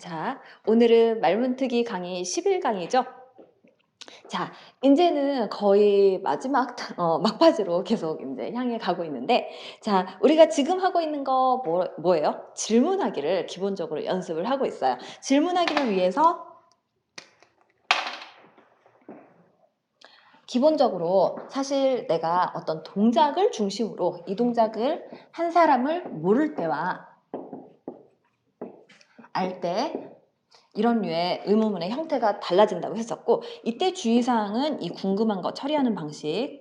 자, 오늘은 말문트기 강의 11강이죠. 자, 이제는 거의 마지막 막바지로 계속 이제 향해 가고 있는데, 자, 우리가 지금 하고 있는 거 뭐예요? 질문하기를 기본적으로 연습을 하고 있어요. 질문하기를 위해서 기본적으로 사실 내가 어떤 동작을 중심으로 이 동작을 한 사람을 모를 때와 알 때 이런 류의 의문문의 형태가 달라진다고 했었고, 이때 주의사항은 이 궁금한 거 처리하는 방식,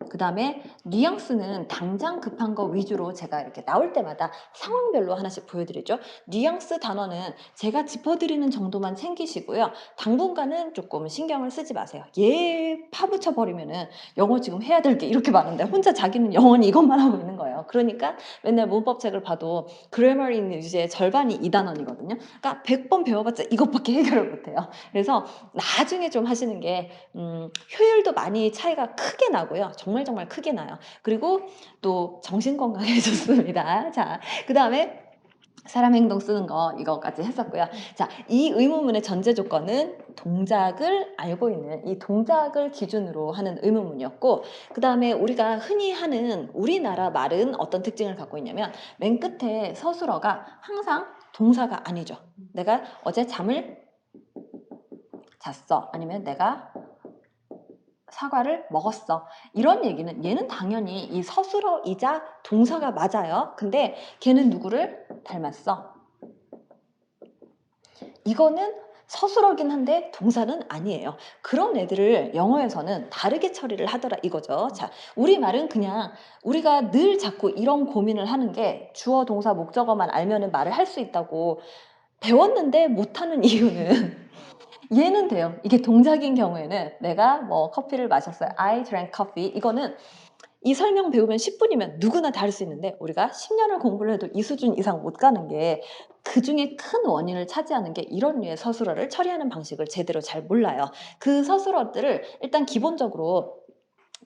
그 다음에 뉘앙스는 당장 급한 거 위주로 제가 이렇게 나올 때마다 상황별로 하나씩 보여드리죠. 뉘앙스 단어는 제가 짚어드리는 정도만 챙기시고요. 당분간은 조금 신경을 쓰지 마세요. 얘 파묻혀 버리면은 영어 지금 해야 될 게 이렇게 많은데 혼자 자기는 영원히 이것만 하고 있는 거예요. 그러니까 맨날 문법책을 봐도 그래머 인유즈의 절반이 이 단원이거든요. 그러니까 100번 배워봤자 이것밖에 해결을 못해요. 그래서 나중에 좀 하시는 게 효율도 많이 차이가 크게 나고요. 정말 크게 나요. 그리고 또 정신 건강에 좋습니다. 자, 그 다음에 사람 행동 쓰는 거 이거까지 했었고요. 자, 이 의문문의 전제 조건은 동작을 알고 있는 이 동작을 기준으로 하는 의문문이었고, 그 다음에 우리가 흔히 하는 우리나라 말은 어떤 특징을 갖고 있냐면 맨 끝에 서술어가 항상 동사가 아니죠. 내가 어제 잠을 잤어. 아니면 내가 사과를 먹었어. 이런 얘기는 얘는 당연히 이 서술어이자 동사가 맞아요. 근데 걔는 누구를 닮았어? 이거는 서술어긴 한데 동사는 아니에요. 그런 애들을 영어에서는 다르게 처리를 하더라 이거죠. 자, 우리말은 그냥 우리가 늘 자꾸 이런 고민을 하는 게 주어, 동사, 목적어만 알면은 말을 할 수 있다고 배웠는데 못하는 이유는 얘는 돼요. 이게 동작인 경우에는 내가 뭐 커피를 마셨어요. I drank coffee. 이거는 이 설명 배우면 10분이면 누구나 다 할 수 있는데 우리가 10년을 공부를 해도 이 수준 이상 못 가는 게 그중에 큰 원인을 차지하는 게 이런 류의 서술어를 처리하는 방식을 제대로 잘 몰라요. 그 서술어들을 일단 기본적으로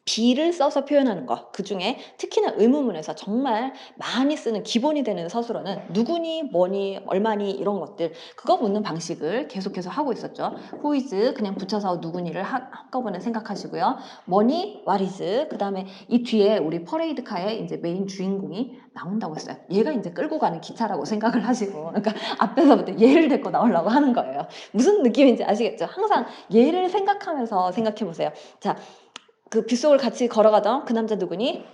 be를 써서 표현하는 거, 그중에 특히나 의문문에서 정말 많이 쓰는 기본이 되는 서술어는 누구니, 뭐니, 얼마니 이런 것들, 그거 묻는 방식을 계속해서 하고 있었죠. who is 그냥 붙여서 누구니를 한꺼번에 생각하시고요. 뭐니, what is, 그 다음에 이 뒤에 우리 퍼레이드카에 이제 메인 주인공이 나온다고 했어요. 얘가 이제 끌고 가는 기차라고 생각을 하시고, 그러니까 앞에서부터 얘를 데리고 나오려고 하는 거예요. 무슨 느낌인지 아시겠죠? 항상 얘를 생각하면서 생각해 보세요. 자, 그 빗속을 같이 걸어가던 그 남자 누구니?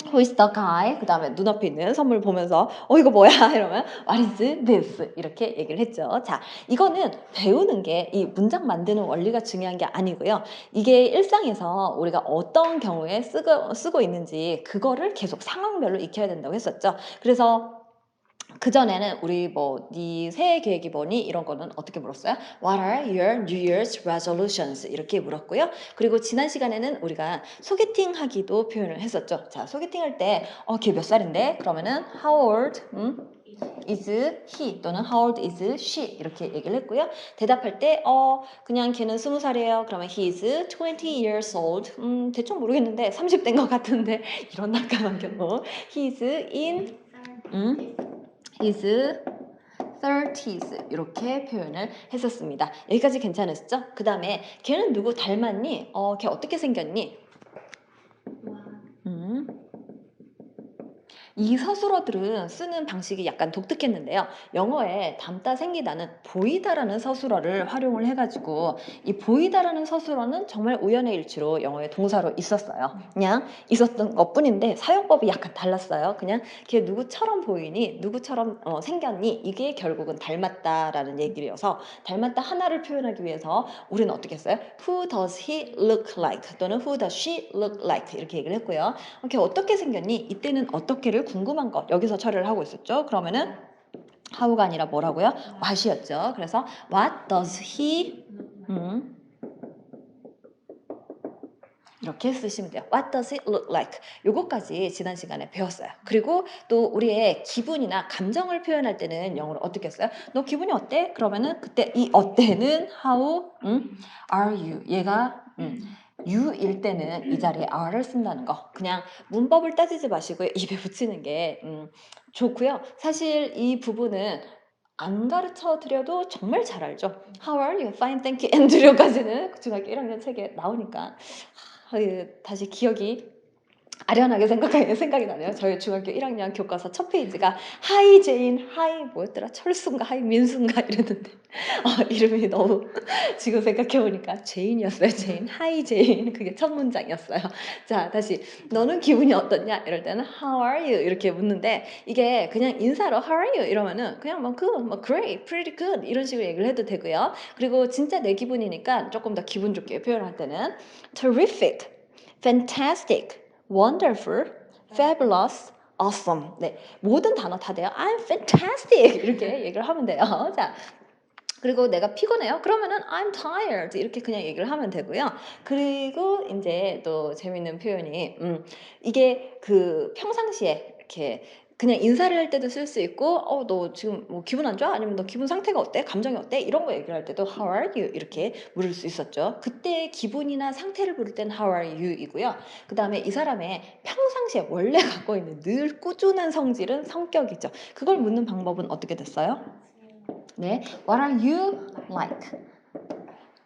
Who is the guy? 그 다음에 눈앞에 있는 선물 보면서 이거 뭐야? 이러면 What is this? 이렇게 얘기를 했죠. 자, 이거는 배우는 게 이 문장 만드는 원리가 중요한 게 아니고요. 이게 일상에서 우리가 어떤 경우에 쓰고 있는지 그거를 계속 상황별로 익혀야 된다고 했었죠. 그래서 그전에는 우리 네 새해 계획이 뭐니? 이런 거는 어떻게 물었어요? What are your New Year's resolutions? 이렇게 물었고요. 그리고 지난 시간에는 우리가 소개팅 하기도 표현을 했었죠. 자, 소개팅 할 때, 걔 몇 살인데? 그러면은 how old? is he 또는 how old is she? 이렇게 얘기를 했고요. 대답할 때, 그냥 걔는 20살이에요. 그러면 he is 20 years old. 대충 모르겠는데 30대인 것 같은데 이런 난감한 경우. he is in, his 30s 이렇게 표현을 했었습니다. 여기까지 괜찮으시죠? 그 다음에 걔는 누구 닮았니? 걔 어떻게 생겼니? 음. 이 서술어들은 쓰는 방식이 약간 독특했는데요. 영어에 닮다 생기다는 보이다라는 서술어를 활용을 해가지고 이 보이다라는 서술어는 정말 우연의 일치로 영어의 동사로 있었어요. 그냥 있었던 것뿐인데 사용법이 약간 달랐어요. 그냥 걔 누구처럼 보이니? 누구처럼 생겼니? 이게 결국은 닮았다라는 얘기여서 닮았다 하나를 표현하기 위해서 우리는 어떻게 했어요? Who does he look like? 또는 Who does she look like? 이렇게 얘기를 했고요. 걔 어떻게 생겼니? 이때는 어떻게를 궁금한 것 여기서 처리를 하고 있었죠. 그러면은 how가 아니라 뭐라고요? what이었죠. 그래서 what does he 이렇게 쓰시면 돼요. What does it look like? 요거까지 지난 시간에 배웠어요. 그리고 또 우리의 기분이나 감정을 표현할 때는 영어로 어떻게 했어요? 너 기분이 어때? 그러면은 그때 이 어때는 how are you? 얘가 you일 때는 이 자리에 are를 쓴다는 거. 그냥 문법을 따지지 마시고 입에 붙이는 게 좋고요. 사실 이 부분은 안 가르쳐 드려도 정말 잘 알죠. How are you? Fine, thank you. 앤드류까지는 중학교 1학년 책에 나오니까 다시 기억이 아련하게 생각이 나네요. 저희 중학교 1학년 교과서 첫 페이지가 하이 제인, 하이 뭐였더라? 철수인가 하이 민수인가 이랬는데 이름이 너무 지금 생각해 보니까 제인이었어요. 제인. 하이 제인. 그게 첫 문장이었어요. 자, 다시 너는 기분이 어떻냐? 이럴 때는 How are you? 이렇게 묻는데 이게 그냥 인사로 How are you? 이러면은 그냥 뭐 good, 뭐 great, pretty good 이런 식으로 얘기를 해도 되고요. 그리고 진짜 내 기분이니까 조금 더 기분 좋게 표현할 때는 terrific, fantastic, wonderful, fabulous, awesome. 네, 모든 단어 다 돼요. I'm fantastic 이렇게 얘기를 하면 돼요. 자, 그리고 내가 피곤해요. 그러면은 I'm tired 이렇게 그냥 얘기를 하면 되고요. 그리고 이제 또 재밌는 표현이 이게 그 평상시에 이렇게 그냥 인사를 할 때도 쓸 수 있고 너 지금 뭐 기분 안 좋아? 아니면 너 기분 상태가 어때? 감정이 어때? 이런 거 얘기를 할 때도 How are you? 이렇게 물을 수 있었죠. 그때 기분이나 상태를 부를 땐 How are you? 이고요. 그 다음에 이 사람의 평상시에 원래 갖고 있는 늘 꾸준한 성질은 성격이죠. 그걸 묻는 방법은 어떻게 됐어요? 네, What are you like?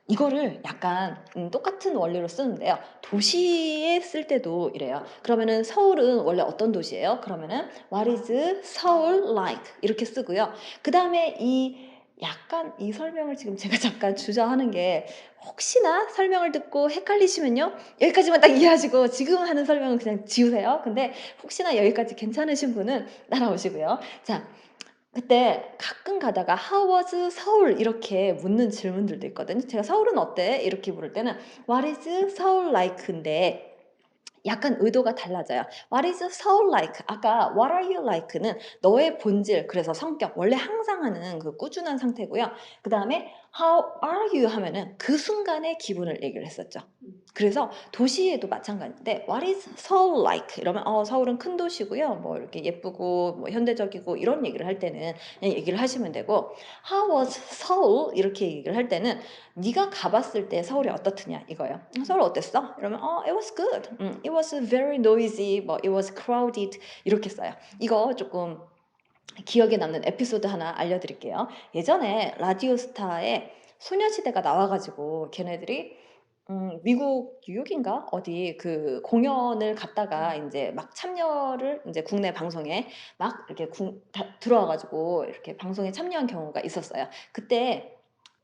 이거를 약간 똑같은 원리로 쓰는데요. 도시에 쓸 때도 이래요. 그러면은 서울은 원래 어떤 도시예요? 그러면은 What is 서울 like? 이렇게 쓰고요. 그 다음에 약간 이 설명을 지금 제가 잠깐 주저하는 게 혹시나 설명을 듣고 헷갈리시면요. 여기까지만 딱 이해하시고 지금 하는 설명은 그냥 지우세요. 근데 혹시나 여기까지 괜찮으신 분은 따라오시고요. 자, 그때 가끔 가다가 How was 서울? 이렇게 묻는 질문들도 있거든요. 제가 서울은 어때? 이렇게 물을 때는 What is 서울 like인데 약간 의도가 달라져요. What is Seoul like? 아까 What are you like는 너의 본질, 그래서 성격, 원래 항상 하는 그 꾸준한 상태고요. 그 다음에 How are you 하면은 그 순간의 기분을 얘기를 했었죠. 그래서 도시에도 마찬가지인데 What is Seoul like? 이러면 서울은 큰 도시고요. 뭐 이렇게 예쁘고 뭐 현대적이고 이런 얘기를 할 때는 그냥 얘기를 하시면 되고 How was Seoul? 이렇게 얘기를 할 때는 네가 가봤을 때 서울이 어떻느냐 이거예요. 서울 어땠어? 이러면 it was good. It was very noisy. 뭐 it was crowded. 이렇게 써요. 이거 조금 기억에 남는 에피소드 하나 알려드릴게요. 예전에 라디오스타에 소녀시대가 나와가지고 걔네들이 미국 뉴욕인가 어디 그 공연을 갔다가 이제 막 참여를 이제 국내 방송에 막 이렇게 들어와가지고 이렇게 방송에 참여한 경우가 있었어요. 그때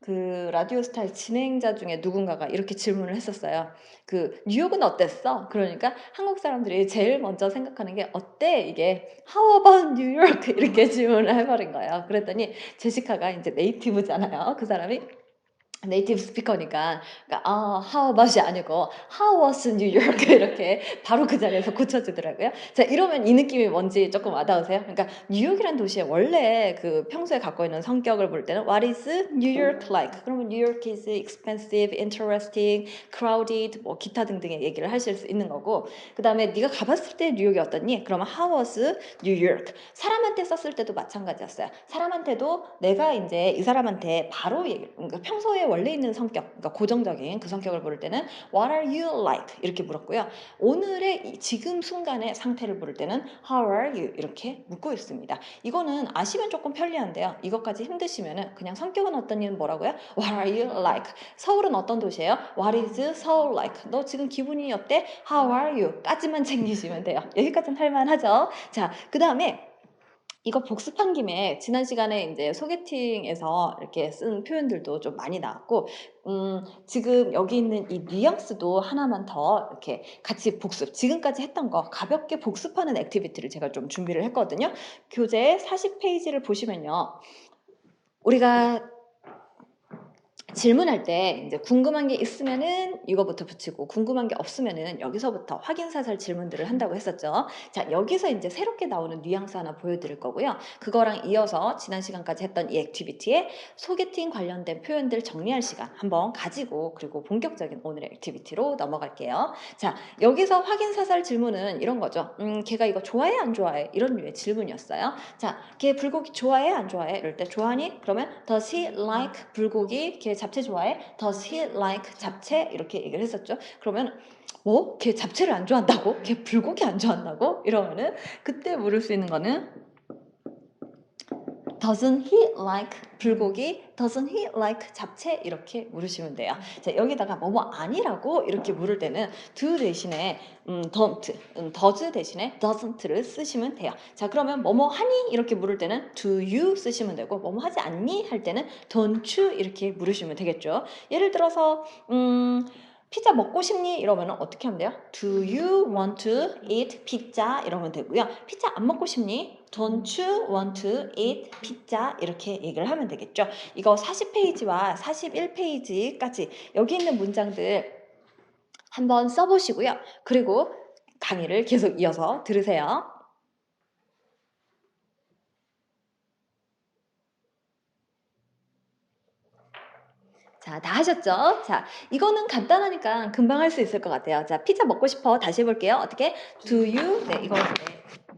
그 라디오스타의 진행자 중에 누군가가 이렇게 질문을 했었어요. 그 뉴욕은 어땠어? 그러니까 한국 사람들이 제일 먼저 생각하는 게 어때? 이게 How about New York? 이렇게 질문을 해버린 거예요. 그랬더니 제시카가 이제 네이티브잖아요. 그 사람이 네이티브 스피커니까 그러니까 how about이 아니고 how was New York 이렇게 바로 그 자리에서 고쳐주더라고요. 자, 이러면 이 느낌이 뭔지 조금 와닿으세요? 그러니까 뉴욕이란 도시에 원래 그 평소에 갖고 있는 성격을 볼 때는 What is New York like? 그러면 New York is expensive, interesting, crowded 뭐 기타 등등의 얘기를 하실 수 있는 거고 그 다음에 네가 가봤을 때 뉴욕이 어떻니? 그러면 How was New York? 사람한테 썼을 때도 마찬가지였어요. 사람한테도 내가 이제 이 사람한테 바로 그러니까 평소에 원래 있는 성격, 그러니까 고정적인 그 성격을 물을 때는 What are you like? 이렇게 물었고요. 오늘의 지금 순간의 상태를 물을 때는 How are you? 이렇게 묻고 있습니다. 이거는 아시면 조금 편리한데요. 이것까지 힘드시면은 그냥 성격은 어떠니 뭐라고요? What are you like? 서울은 어떤 도시예요? What is Seoul like? 너 지금 기분이 어때? How are you? 까지만 챙기시면 돼요. 여기까지는 할만하죠. 자, 그 다음에 이거 복습한 김에 지난 시간에 이제 소개팅에서 이렇게 쓴 표현들도 좀 많이 나왔고 지금 여기 있는 이 뉘앙스도 하나만 더 이렇게 같이 복습, 지금까지 했던 거 가볍게 복습하는 액티비티를 제가 좀 준비를 했거든요. 교재 40페이지를 보시면요. 우리가 질문할 때 이제 궁금한 게 있으면은 이거부터 붙이고 궁금한 게 없으면은 여기서부터 확인 사살 질문들을 한다고 했었죠. 자, 여기서 이제 새롭게 나오는 뉘앙스 하나 보여드릴 거고요. 그거랑 이어서 지난 시간까지 했던 이 액티비티에 소개팅 관련된 표현들 정리할 시간 한번 가지고 그리고 본격적인 오늘의 액티비티로 넘어갈게요. 자, 여기서 확인 사살 질문은 이런 거죠. 걔가 이거 좋아해 안 좋아해? 이런 류의 질문이었어요. 자, 걔 불고기 좋아해 안 좋아해? 이럴 때 좋아하니? 그러면 does he like 불고기? 걔 잡채 좋아해? Does he like 잡채? 이렇게 얘기를 했었죠. 그러면 걔 잡채를 안 좋아한다고? 걔 불고기 안 좋아한다고? 이러면은 그때 물을 수 있는 거는 doesn't he like 불고기, doesn't he like 잡채 이렇게 물으시면 돼요. 자, 여기다가 뭐뭐 아니라고 이렇게 물을 때는 do 대신에 don't, does 대신에 doesn't를 쓰시면 돼요. 자, 그러면 뭐뭐 하니 이렇게 물을 때는 do you 쓰시면 되고 뭐뭐 하지 않니 할 때는 don't you 이렇게 물으시면 되겠죠. 예를 들어서 피자 먹고 싶니? 이러면 어떻게 하면 돼요? Do you want to eat pizza? 이러면 되고요. 피자 안 먹고 싶니? Don't you want to eat pizza? 이렇게 얘기를 하면 되겠죠. 이거 40페이지와 41페이지까지 여기 있는 문장들 한번 써보시고요. 그리고 강의를 계속 이어서 들으세요. 자, 다 하셨죠? 자, 이거는 간단하니까 금방 할 수 있을 것 같아요. 자, 피자 먹고 싶어. 다시 해볼게요. 어떻게? Do you? 네, 이거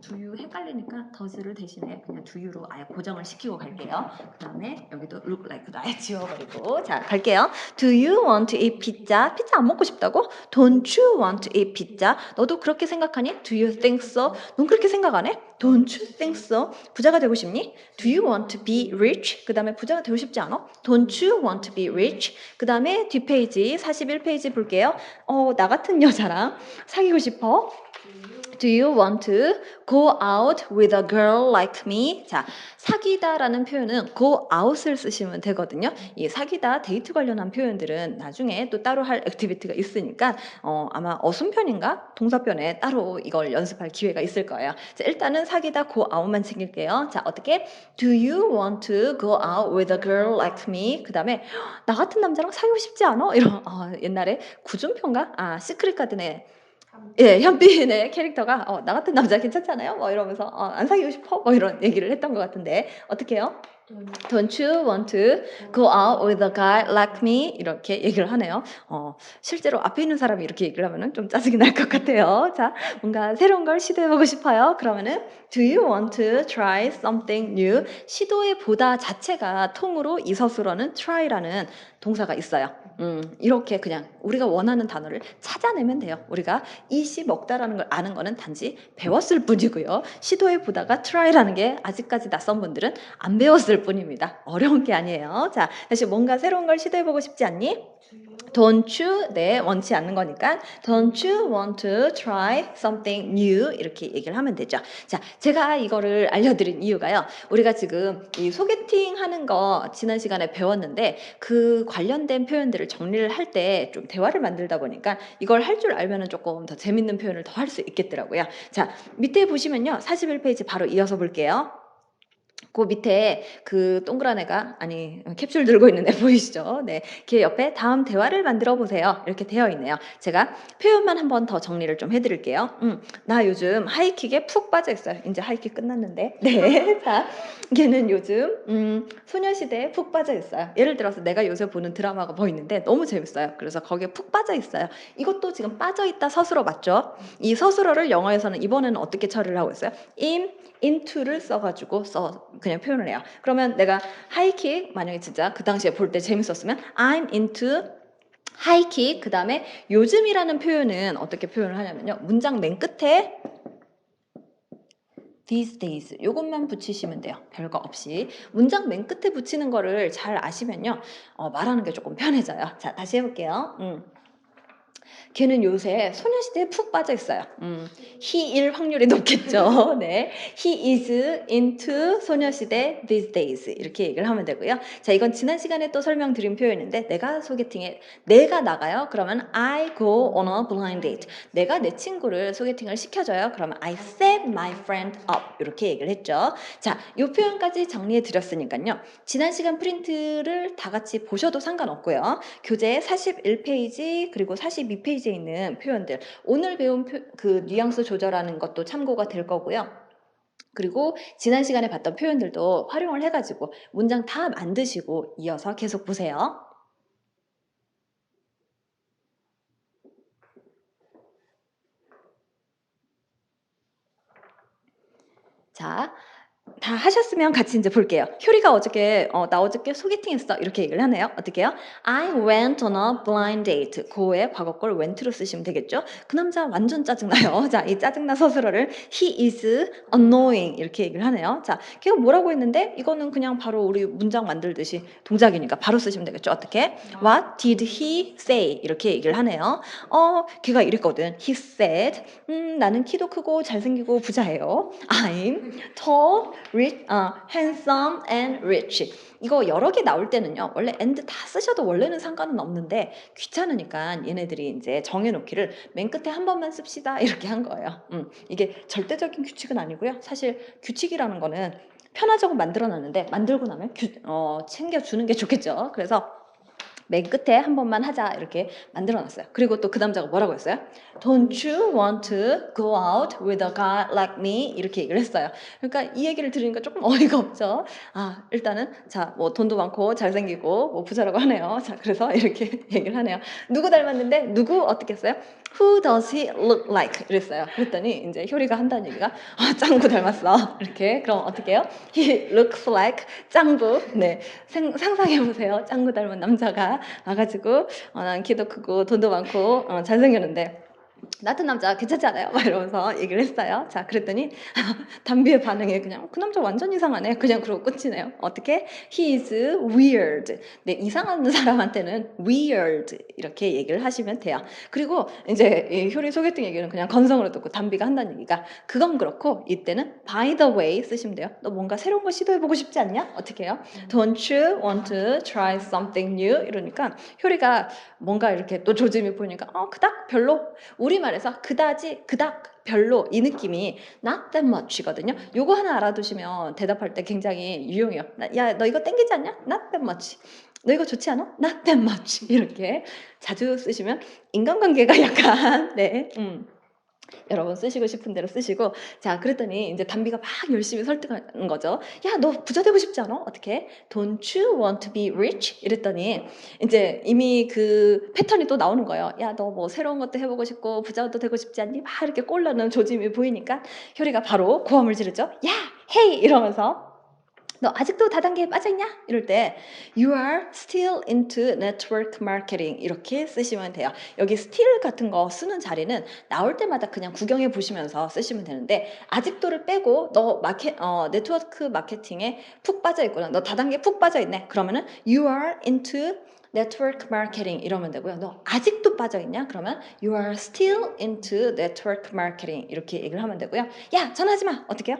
do you 헷갈리니까 does를 대신에 그냥 do you로 아예 고정을 시키고 갈게요. 그 다음에 여기도 look like도 아예 지워버리고. 자, 갈게요. Do you want to eat pizza? 피자 안 먹고 싶다고? Don't you want to eat pizza? 너도 그렇게 생각하니? Do you think so? 넌 그렇게 생각 안 해? Don't you think so? 부자가 되고 싶니? Do you want to be rich? 그 다음에 부자가 되고 싶지 않아? Don't you want to be rich? 그 다음에 뒷페이지 41페이지 볼게요. 나 같은 여자랑 사귀고 싶어? Do you want to go out with a girl like me? 자, 사귀다라는 표현은 go out을 쓰시면 되거든요. 이 사귀다, 데이트 관련한 표현들은 나중에 또 따로 할 액티비티가 있으니까 아마 어순편인가 동사편에 따로 이걸 연습할 기회가 있을 거예요. 자, 일단은 사귀다 go out만 챙길게요. 자, 어떻게? Do you want to go out with a girl like me? 그 다음에 나 같은 남자랑 사귀고 싶지 않아? 이런 옛날에 구준표인가? 시크릿 가든에 예, 현빈의 캐릭터가 나 같은 남자 괜찮잖아요? 뭐 이러면서 안 사귀고 싶어? 뭐 이런 얘기를 했던 것 같은데 어떻게 해요? Don't you want to go out with a guy like me? 이렇게 얘기를 하네요. 실제로 앞에 있는 사람이 이렇게 얘기를 하면은 좀 짜증이 날 것 같아요. 자, 뭔가 새로운 걸 시도해보고 싶어요. 그러면은 Do you want to try something new? 시도해 보다 자체가 통으로 이서술어는 try라는 동사가 있어요. 이렇게 그냥 우리가 원하는 단어를 찾아내면 돼요. 우리가 이시 먹다라는 걸 아는 거는 단지 배웠을 뿐이고요. 시도해 보다가 try라는 게 아직까지 낯선 분들은 안 배웠을 뿐입니다. 어려운 게 아니에요. 자, 다시 뭔가 새로운 걸 시도해 보고 싶지 않니? Don't you? 네, 원치 않는 거니까 Don't you want to try something new? 이렇게 얘기를 하면 되죠. 자, 제가 이거를 알려드린 이유가요. 우리가 지금 이 소개팅 하는 거 지난 시간에 배웠는데 그 관련된 표현들을 정리를 할 때 좀 대화를 만들다 보니까 이걸 할 줄 알면 조금 더 재밌는 표현을 더 할 수 있겠더라고요. 자, 밑에 보시면요. 41페이지 바로 이어서 볼게요. 그 밑에 그 동그란 애가 캡슐 들고 있는 애 보이시죠? 네, 걔 옆에 다음 대화를 만들어 보세요. 이렇게 되어 있네요. 제가 표현만 한번 더 정리를 좀 해드릴게요. 나 요즘 하이킥에 푹 빠져 있어요. 이제 하이킥 끝났는데. 네, 자, 걔는 요즘 소녀시대에 푹 빠져 있어요. 예를 들어서 내가 요새 보는 드라마가 뭐 있는데 너무 재밌어요. 그래서 거기에 푹 빠져 있어요. 이것도 지금 빠져 있다 서술어 맞죠? 이 서술어를 영어에서는 이번에는 어떻게 처리를 하고 있어요? into를 써가지고 그냥 표현을 해요. 그러면 내가 하이킥 만약에 진짜 그 당시에 볼 때 재밌었으면 I'm into 하이킥 그 다음에 요즘이라는 표현은 어떻게 표현을 하냐면요. 문장 맨 끝에 these days 요것만 붙이시면 돼요. 별거 없이. 문장 맨 끝에 붙이는 거를 잘 아시면요. 말하는 게 조금 편해져요. 자, 다시 해볼게요. 걔는 요새 소녀시대에 푹 빠져 있어요. he일 확률이 높겠죠. 네, he is into 소녀시대 these days 이렇게 얘기를 하면 되고요. 자, 이건 지난 시간에 또 설명드린 표현인데 내가 나가요. 그러면 I go on a blind date. 내가 내 친구를 소개팅을 시켜줘요. 그러면 I set my friend up 이렇게 얘기를 했죠. 자, 이 표현까지 정리해 드렸으니까요. 지난 시간 프린트를 다 같이 보셔도 상관없고요. 교재 41페이지 그리고 42페이지에 있는 표현들 오늘 배운 그 뉘앙스 조절하는 것도 참고가 될 거고요. 그리고 지난 시간에 봤던 표현들도 활용을 해가지고 문장 다 만드시고 이어서 계속 보세요. 자, 다 하셨으면 같이 인제 볼게요. 효리가 어저께 "나 어저께 소개팅했어." 이렇게 얘기를 하네요. 어떻게 해요? I went on a blind date. 고의 과거걸 went로 쓰시면 되겠죠. 그 남자 완전 짜증나요. 자, 이 짜증나 서술어를 he is annoying 이렇게 얘기를 하네요. 자, 걔가 뭐라고 했는데 이거는 그냥 바로 우리 문장 만들듯이 동작이니까 바로 쓰시면 되겠죠. 어떻게? What did he say? 이렇게 얘기를 하네요. 걔가 이랬거든. He said, 나는 키도 크고 잘생기고 부자예요. I'm tall, rich, handsome and rich. 이거 여러 개 나올 때는요. 원래 and 다 쓰셔도 원래는 상관은 없는데 귀찮으니까 얘네들이 인제 정해 놓기를 맨 끝에 한 번만 씁시다 이렇게 한 거예요. 이게 절대적인 규칙은 아니고요. 사실 규칙이라는 거는 편하자고 만들어 놨는데 만들고 나면 챙겨 주는 게 좋겠죠. 그래서 맨 끝에 한 번만 하자 이렇게 만들어 놨어요. 그리고 또 그 남자가 뭐라고 했어요? "Don't you want to go out with a guy like me?" 이렇게 얘기를 했어요. 그러니까 이 얘기를 들으니까 조금 어이가 없죠. 일단은 자 뭐 돈도 많고 잘생기고 뭐 부자라고 하네요. 자 그래서 이렇게 얘기를 하네요. 누구 닮았는데 누구 어떻게 했어요? "Who does he look like?" 이랬어요. 그랬더니 인제 효리가 한다는 얘기가 짱구 닮았어." 이렇게. 그럼 어떻게 해요? "He looks like 짱구." 네. 상상해 보세요. 짱구 닮은 남자가 와 가지고 "난 키도 크고 돈도 많고 잘생겼는데 나 같은 남자 괜찮지 않아요?" 막 이러면서 얘기를 했어요. 자 그랬더니 담비의 반응이 그냥 "그 남자 완전 이상하네." 그냥 그러고 끝이네요. 어떻게? "He is weird." 네, 이상한 사람한테는 weird 이렇게 얘기를 하시면 돼요. 그리고 인제 이 효리 소개팅 얘기는 그냥 건성으로 듣고 담비가 한다는 얘기가 그건 그렇고 이때는 by the way 쓰시면 돼요. "너 뭔가 새로운 거 시도해 보고 싶지 않냐?" 어떻게 해요? "Don't you want to try something new?" 이러니까 효리가 뭔가 이렇게 또 조짐이 보이니까 그닥 별로." 우리말에서 그다지 그닥 별로 이 느낌이 not that much거든요. 요거 하나 알아두시면 대답할 때 굉장히 유용해요. "야 너 이거 땡기지 않냐? Not that much. 너 이거 좋지 않아? Not that much." 이렇게 자주 쓰시면 인간관계가 약간 네. 여러분 쓰시고 싶은 대로 쓰시고 자 그랬더니 인제 담비가 막 열심히 설득하는 거죠. "야 너 부자 되고 싶지 않아? 어떻게? Don't you want to be rich?" 이랬더니 인제 이미 그 패턴이 또 나오는 거예요. "야 너 뭐 새로운 것도 해 보고 싶고 부자도 되고 싶지 않니?" 막 이렇게 꼴르는 조짐이 보이니까 효리가 바로 고함을 지르죠. "야 헤이!" 이러면서 "너 아직도 다단계에 빠져 있냐?" 이럴 때 "You are still into network marketing." 이렇게 쓰시면 돼요. 여기 still 같은 거 쓰는 자리는 나올 때마다 그냥 구경해 보시면서 쓰시면 되는데 아직도를 빼고 "너 네트워크 마케팅에 푹 빠져 있구나. 너 다단계에 푹 빠져 있네." 그러면은 "You are into network marketing." 이러면 되고요. "너 아직도 빠져 있냐?" 그러면 "You are still into network marketing." 이렇게 얘기를 하면 되고요. "야 전화하지 마." 어떻게 해요?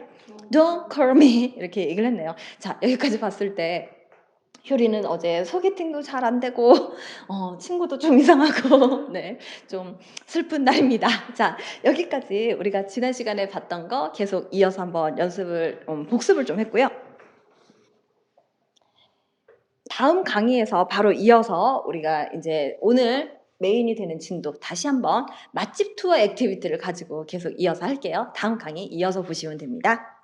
"Don't call me." 이렇게 얘기를 했네요. 자 여기까지 봤을 때 효리는 어제 소개팅도 잘 안 되고 친구도 좀 이상하고 네 좀 슬픈 날입니다. 자 여기까지 우리가 지난 시간에 봤던 거 계속 이어서 한번 연습을 복습을 좀 했고요. 다음 강의에서 바로 이어서 우리가 인제 오늘 메인이 되는 진도 다시 한번 맛집 투어 액티비티를 가지고 계속 이어서 할게요. 다음 강의 이어서 보시면 됩니다.